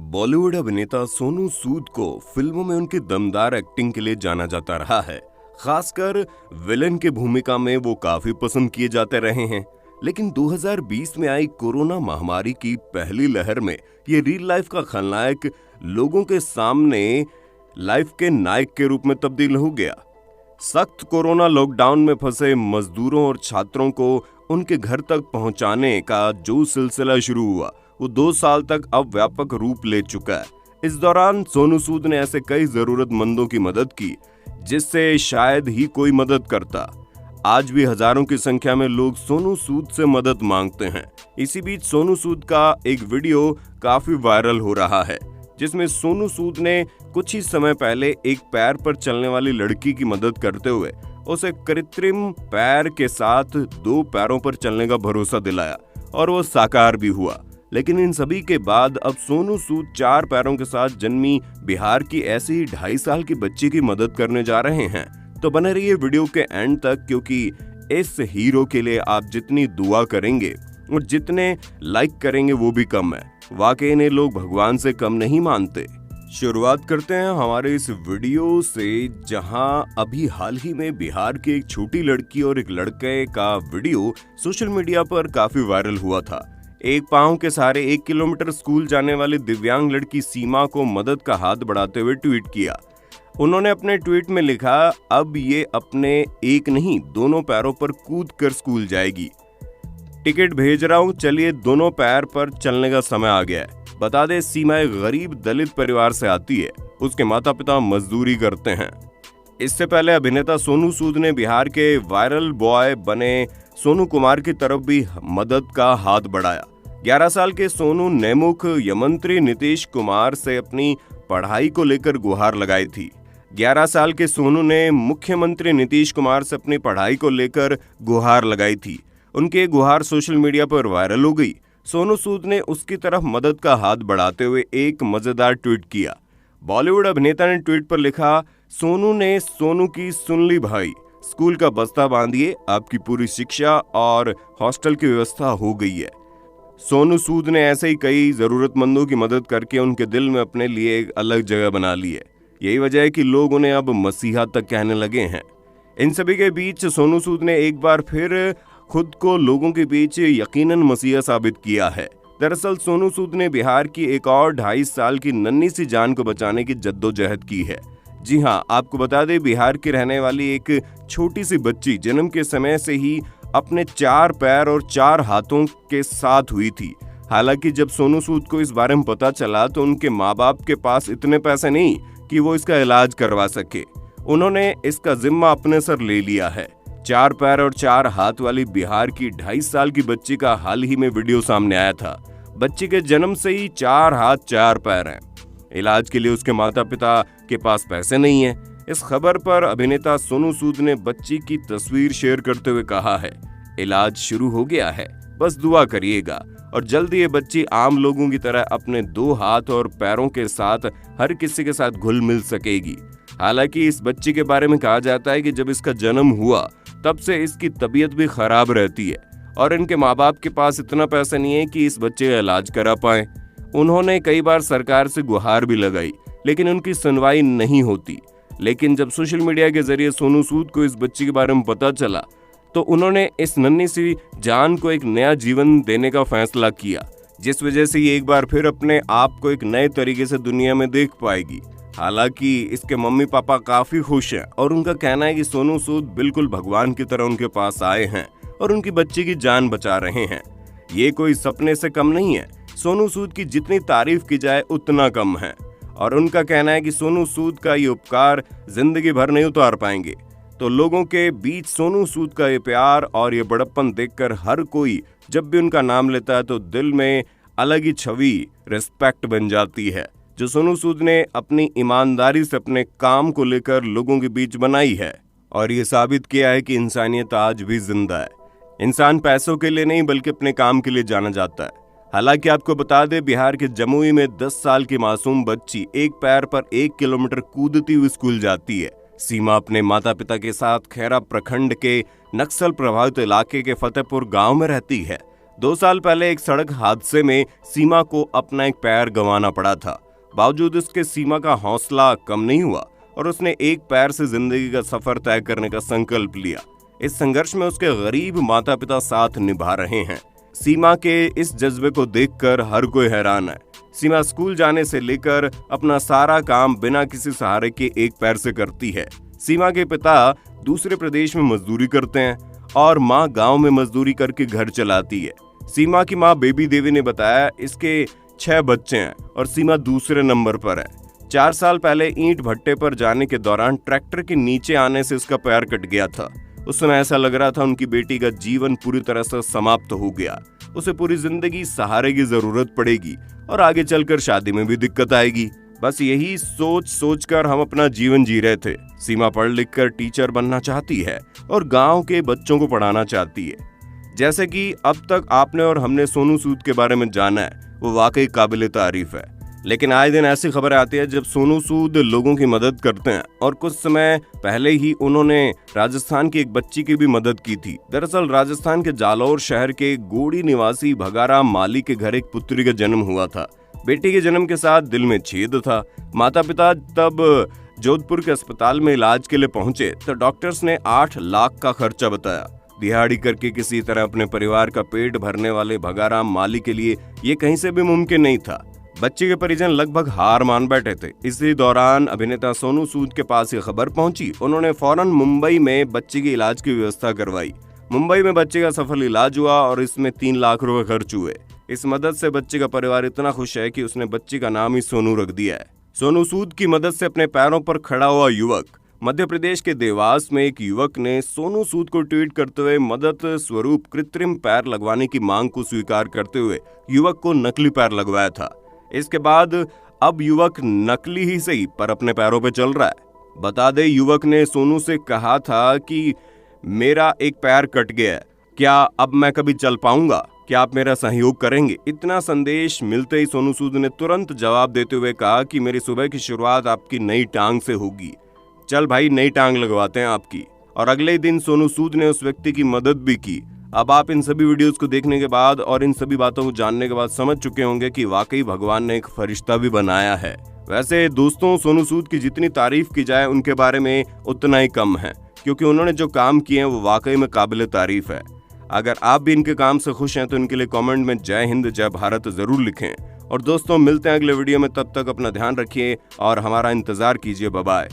बॉलीवुड अभिनेता सोनू सूद को फिल्मों में उनकी दमदार एक्टिंग के लिए जाना जाता रहा है। खासकर विलेन की भूमिका में वो काफी पसंद किए जाते रहे हैं। लेकिन 2020 में आई कोरोना महामारी की पहली लहर में ये रियल लाइफ का खलनायक लोगों के सामने लाइफ के नायक के रूप में तब्दील हो गया। सख्त कोरोना लॉकडाउन में फंसे मजदूरों और छात्रों को उनके घर तक पहुंचाने का जो सिलसिला शुरू हुआ वो 2 साल तक अब व्यापक रूप ले चुका है। इस दौरान सोनू सूद ने ऐसे कई जरूरतमंदों की मदद की जिससे शायद ही कोई मदद करता। आज भी हजारों की संख्या में लोग सोनू सूद से मदद मांगते हैं। इसी बीच सोनू सूद का एक वीडियो काफी वायरल हो रहा है जिसमें सोनू सूद ने कुछ ही समय पहले एक पैर पर चलने वाली लड़की की मदद करते हुए उसे कृत्रिम पैर के साथ 2 पैरों पर चलने का भरोसा दिलाया और वो साकार भी हुआ। लेकिन इन सभी के बाद अब सोनू सूद 4 पैरों के साथ जन्मी बिहार की ऐसी ही 2.5 साल की बच्ची की मदद करने जा रहे हैं। तो बने रहिए वीडियो के एंड तक, क्योंकि इस हीरो के लिए आप जितनी दुआ करेंगे और जितने लाइक करेंगे वो भी कम है। वाकई इन्हें लोग भगवान से कम नहीं मानते। शुरुआत करते हैं हमारे इस वीडियो से, जहां अभी हाल ही में बिहार की एक छोटी लड़की और एक लड़के का वीडियो सोशल मीडिया पर काफी वायरल हुआ था। एक पांव के सहारे 1 किलोमीटर स्कूल जाने वाली दिव्यांग लड़की सीमा को मदद का हाथ बढ़ाते हुए ट्वीट किया। उन्होंने अपने ट्वीट में लिखा, अब ये अपने एक नहीं दोनों पैरों पर कूद कर स्कूल जाएगी। टिकट भेज रहा हूँ, चलिए दोनों पैर पर चलने का समय आ गया है। बता दें, सीमा एक गरीब दलित परिवार से आती है। उसके माता पिता मजदूरी करते हैं। इससे पहले अभिनेता सोनू सूद ने बिहार के वायरल बॉय बने सोनू कुमार की तरफ भी मदद का हाथ बढ़ाया। 11 साल के सोनू ने मुख्यमंत्री नीतीश कुमार से अपनी पढ़ाई को लेकर गुहार लगाई थी। 11 साल के सोनू ने मुख्यमंत्री नीतीश कुमार से अपनी पढ़ाई को लेकर गुहार लगाई थी। उनकी गुहार सोशल मीडिया पर वायरल हो गई। सोनू सूद ने उसकी तरफ मदद का हाथ बढ़ाते हुए एक मजेदार ट्वीट किया। बॉलीवुड अभिनेता ने ट्वीट पर लिखा, सोनू ने सोनू की सुन ली भाई, स्कूल का बस्ता बांधिए, आपकी पूरी शिक्षा और हॉस्टल की व्यवस्था हो गई है। सोनू सूद ने ऐसे ही कई जरूरतमंदों की मदद करके उनके दिल में अपने लिए एक अलग जगह बना ली है। यही वजह है कि लोग उन्हें अब मसीहा तक कहने लगे हैं। इन सभी के बीच सोनू सूद ने एक बार फिर खुद को लोगों के बीच यकीनन मसीहा साबित किया है। दरअसल सोनू सूद ने बिहार की एक और 2.5 साल की नन्ही सी जान को बचाने की जद्दोजहद की है। जी हाँ, आपको बता दें, बिहार की रहने वाली एक छोटी सी बच्ची जन्म के समय से ही अपने 4 पैर और 4 हाथों के साथ हुई थी। हालांकि जब सोनू सूद को इस बारे में पता चला तो उनके माँ बाप के पास इतने पैसे नहीं कि वो इसका इलाज करवा सके। उन्होंने इसका जिम्मा अपने सर ले लिया है। 4 पैर और 4 हाथ वाली बिहार की 2.5 साल की बच्ची का हाल ही में वीडियो सामने आया था। बच्ची के जन्म से ही 4 हाथ 4 पैर हैं। इलाज के लिए उसके माता पिता के पास पैसे नहीं है। इस खबर पर अभिनेता सोनू सूद ने बच्ची की तस्वीर शेयर करते हुए कहा है, इलाज शुरू हो गया है, बस दुआ करिएगा और जल्दी ये बच्ची आम लोगों की तरह अपने 2 हाथ और पैरों के साथ हर किसी के साथ घुल मिल सकेगी। हालांकि इस बच्ची के बारे में कहा जाता है कि जब इसका जन्म हुआ तब से इसकी तबीयत भी खराब रहती है और इनके माँ बाप के पास इतना पैसा नहीं है कि इस बच्चे का इलाज करा पाए। उन्होंने कई बार सरकार से गुहार भी लगाई लेकिन उनकी सुनवाई नहीं होती। लेकिन जब सोशल मीडिया के जरिए सोनू सूद को इस बच्ची के बारे में पता चला तो उन्होंने इस नन्ही सी जान को एक नया जीवन देने का फैसला किया, जिस वजह से ये एक बार फिर अपने आप को एक नए तरीके से दुनिया में देख पाएगी। हालांकि इसके मम्मी पापा काफी खुश हैं और उनका कहना है कि सोनू सूद बिल्कुल भगवान की तरह उनके पास आए हैं और उनकी बच्ची की जान बचा रहे हैं। ये कोई सपने से कम नहीं है। सोनू सूद की जितनी तारीफ की जाए उतना कम है और उनका कहना है कि सोनू सूद का ये उपकार जिंदगी भर नहीं उतार पाएंगे। तो लोगों के बीच सोनू सूद का ये प्यार और ये बड़प्पन देखकर हर कोई जब भी उनका नाम लेता है तो दिल में अलग ही छवि, रिस्पेक्ट बन जाती है, जो सोनू सूद ने अपनी ईमानदारी से अपने काम को लेकर लोगों के बीच बनाई है और ये साबित किया है कि इंसानियत आज भी जिंदा है। इंसान पैसों के लिए नहीं बल्कि अपने काम के लिए जाना जाता है। हालांकि आपको बता दें, बिहार के जमुई में 10 साल की मासूम बच्ची एक पैर पर 1 किलोमीटर कूदती हुई स्कूल जाती है। सीमा अपने माता पिता के साथ खैरा प्रखंड के नक्सल प्रभावित इलाके के फतेहपुर गांव में रहती है। 2 साल पहले एक सड़क हादसे में सीमा को अपना एक पैर गंवाना पड़ा था। बावजूद इसके सीमा का हौसला कम नहीं हुआ और उसने एक पैर से जिंदगी का सफर तय करने का संकल्प लिया। इस संघर्ष में उसके गरीब माता पिता साथ निभा रहे हैं। सीमा के इस जज्बे को देखकर हर कोई हैरान है। सीमा स्कूल जाने से लेकर अपना सारा काम बिना किसी सहारे के एक पैर से करती है। सीमा के पिता दूसरे प्रदेश में मजदूरी करते हैं और माँ गांव में मजदूरी करके घर चलाती है। सीमा की माँ बेबी देवी ने बताया इसके 6 बच्चे हैं और सीमा दूसरे नंबर पर है। 4 साल पहले ईंट भट्टे पर जाने के दौरान ट्रैक्टर के नीचे आने से इसका पैर कट गया था। उस समय ऐसा लग रहा था उनकी बेटी का जीवन पूरी तरह से समाप्त हो गया। उसे पूरी जिंदगी सहारे की जरूरत पड़ेगी और आगे चलकर शादी में भी दिक्कत आएगी। बस यही सोच कर हम अपना जीवन जी रहे थे। सीमा पढ़ लिख कर टीचर बनना चाहती है और गांव के बच्चों को पढ़ाना चाहती है। जैसे कि अब तक आपने और हमने सोनू सूद के बारे में जाना है, वो वाकई काबिल तारीफ है। लेकिन आए दिन ऐसी खबरें आती है जब सोनू सूद लोगों की मदद करते हैं और कुछ समय पहले ही उन्होंने राजस्थान की एक बच्ची की भी मदद की थी। दरअसल राजस्थान के जालौर शहर के गोड़ी निवासी भगाराम माली के घर एक पुत्री का जन्म हुआ था। बेटी के जन्म के साथ दिल में छेद था। माता पिता तब जोधपुर के अस्पताल में इलाज के लिए पहुंचे तो डॉक्टर्स ने 8 लाख का खर्चा बताया। दिहाड़ी करके किसी तरह अपने परिवार का पेट भरने वाले भगाराम माली के लिए ये कहीं से भी मुमकिन नहीं था। बच्चे के परिजन लगभग हार मान बैठे थे। इसी दौरान अभिनेता सोनू सूद के पास ये खबर पहुंची। उन्होंने फौरन मुंबई में बच्चे के इलाज की व्यवस्था करवाई। मुंबई में बच्चे का सफल इलाज हुआ और इसमें 3 लाख रुपए खर्च हुए। इस मदद से बच्चे का परिवार इतना खुश है कि उसने बच्चे का नाम ही सोनू रख दिया है। सोनू सूद की मदद से अपने पैरों पर खड़ा हुआ युवक। मध्य प्रदेश के देवास में एक युवक ने सोनू सूद को ट्वीट करते हुए मदद स्वरूप कृत्रिम पैर लगवाने की मांग को स्वीकार करते हुए युवक को नकली पैर लगवाया था। इसके बाद अब युवक नकली ही सही पर अपने पैरों पे चल रहा है। बता दे युवक ने सोनू से कहा था कि मेरा एक पैर कट गया है, क्या अब मैं कभी चल पाऊंगा, क्या आप मेरा सहयोग करेंगे। इतना संदेश मिलते ही सोनू सूद ने तुरंत जवाब देते हुए कहा कि मेरी सुबह की शुरुआत आपकी नई टांग से होगी, चल भाई नई टांग लगवाते हैं आपकी। और अगले दिन सोनू सूद ने उस व्यक्ति की मदद भी की। अब आप इन सभी वीडियोस को देखने के बाद और इन सभी बातों को जानने के बाद समझ चुके होंगे कि वाकई भगवान ने एक फरिश्ता भी बनाया है। वैसे दोस्तों, सोनू सूद की जितनी तारीफ की जाए उनके बारे में उतना ही कम है, क्योंकि उन्होंने जो काम किए हैं वो वाकई में काबिल तारीफ है। अगर आप भी इनके काम से खुश हैं तो इनके लिए कमेंट में जय हिंद जय भारत जरूर लिखें। और दोस्तों, मिलते हैं अगले वीडियो में, तब तक अपना ध्यान रखिए और हमारा इंतजार कीजिए। Bye bye.